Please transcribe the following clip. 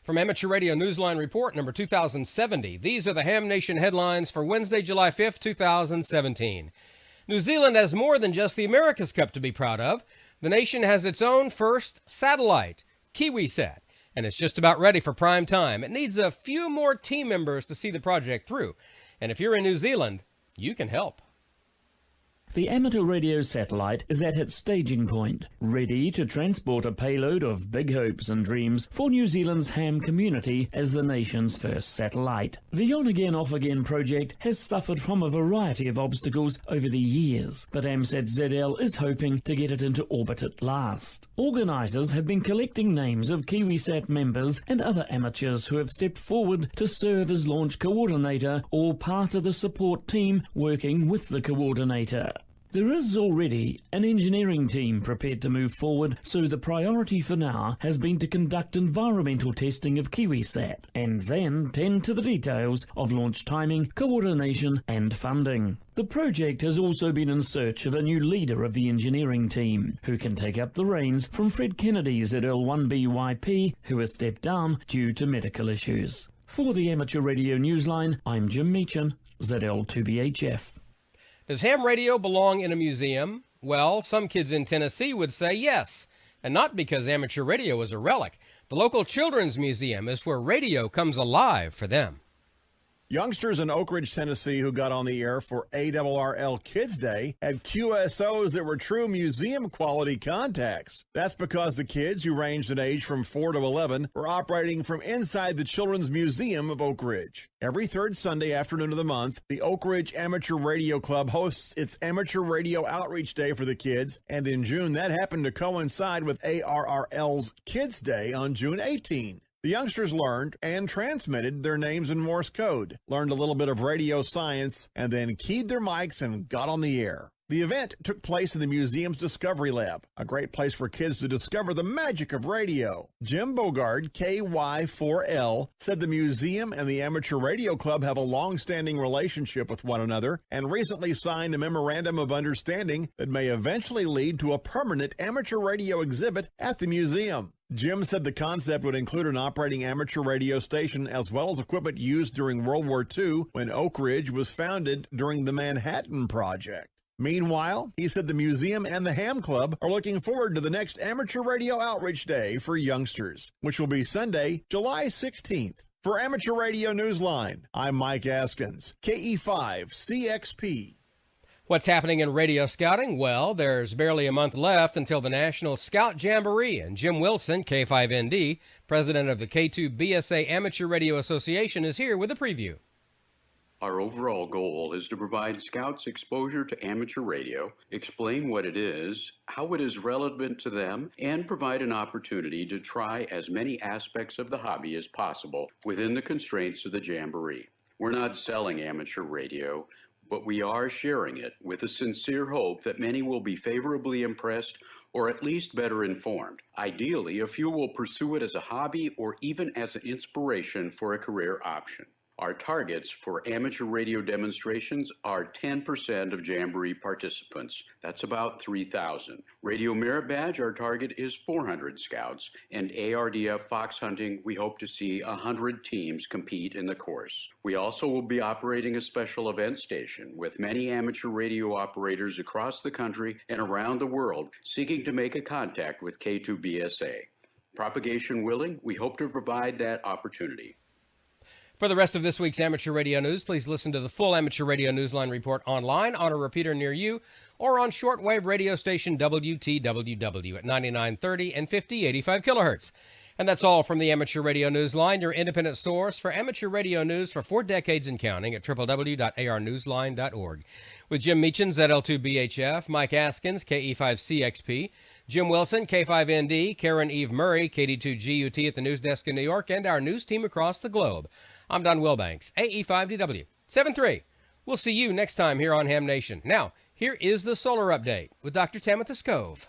From Amateur Radio Newsline Report number 2070, these are the Ham Nation headlines for Wednesday, July 5th, 2017. New Zealand has more than just the America's Cup to be proud of. The nation has its own first satellite, KiwiSat, and it's just about ready for prime time. It needs a few more team members to see the project through. And if you're in New Zealand, you can help. The amateur radio satellite is at its staging point, ready to transport a payload of big hopes and dreams for New Zealand's ham community as the nation's first satellite. The on-again, off-again project has suffered from a variety of obstacles over the years, but AMSAT ZL is hoping to get it into orbit at last. Organisers have been collecting names of KiwiSat members and other amateurs who have stepped forward to serve as launch coordinator or part of the support team working with the coordinator. There is already an engineering team prepared to move forward, so the priority for now has been to conduct environmental testing of KiwiSat and then tend to the details of launch timing, coordination and funding. The project has also been in search of a new leader of the engineering team, who can take up the reins from Fred Kennedy's at L1BYP, who has stepped down due to medical issues. For the Amateur Radio Newsline, I'm Jim Meachin, ZL2BHF. Does ham radio belong in a museum? Well, some kids in Tennessee would say yes, and not because amateur radio is a relic. The local children's museum is where radio comes alive for them. Youngsters in Oak Ridge, Tennessee, who got on the air for ARRL Kids Day had QSOs that were true museum-quality contacts. That's because the kids, who ranged in age from 4 to 11, were operating from inside the Children's Museum of Oak Ridge. Every third Sunday afternoon of the month, the Oak Ridge Amateur Radio Club hosts its Amateur Radio Outreach Day for the kids, and in June, that happened to coincide with ARRL's Kids Day on June 18. The youngsters learned and transmitted their names in Morse code, learned a little bit of radio science, and then keyed their mics and got on the air. The event took place in the museum's Discovery Lab, a great place for kids to discover the magic of radio. Jim Bogard, KY4L, said the museum and the Amateur Radio Club have a long-standing relationship with one another and recently signed a memorandum of understanding that may eventually lead to a permanent amateur radio exhibit at the museum. Jim said the concept would include an operating amateur radio station as well as equipment used during World War II when Oak Ridge was founded during the Manhattan Project. Meanwhile, he said the museum and the Ham Club are looking forward to the next Amateur Radio Outreach Day for youngsters, which will be Sunday, July 16th. For Amateur Radio Newsline, I'm Mike Askins, KE5CXP. What's happening in radio scouting? Well, there's barely a month left until the National Scout Jamboree, and Jim Wilson, K5ND, president of the K2BSA Amateur Radio Association, is here with a preview. Our overall goal is to provide scouts exposure to amateur radio, explain what it is, how it is relevant to them, and provide an opportunity to try as many aspects of the hobby as possible within the constraints of the Jamboree. We're not selling amateur radio, but we are sharing it with a sincere hope that many will be favorably impressed or at least better informed. Ideally, a few will pursue it as a hobby or even as an inspiration for a career option. Our targets for amateur radio demonstrations are 10% of Jamboree participants. That's about 3,000. Radio Merit Badge, our target is 400 scouts. And ARDF Fox Hunting, we hope to see 100 teams compete in the course. We also will be operating a special event station with many amateur radio operators across the country and around the world seeking to make a contact with K2BSA. Propagation willing, we hope to provide that opportunity. For the rest of this week's Amateur Radio News, please listen to the full Amateur Radio Newsline report online on a repeater near you or on shortwave radio station WTWW at 9930 and 5085 kilohertz. And that's all from the Amateur Radio Newsline, your independent source for amateur radio news for 4 decades and counting at www.arnewsline.org. With Jim Meachin, ZL2BHF, Mike Askins, KE5CXP, Jim Wilson, K5ND, Karen Eve Murray, KD2GUT at the news desk in New York, and our news team across the globe. I'm Don Wilbanks, AE5DW 73. We'll see you next time here on Ham Nation. Now, here is the solar update with Dr. Tamitha Scove.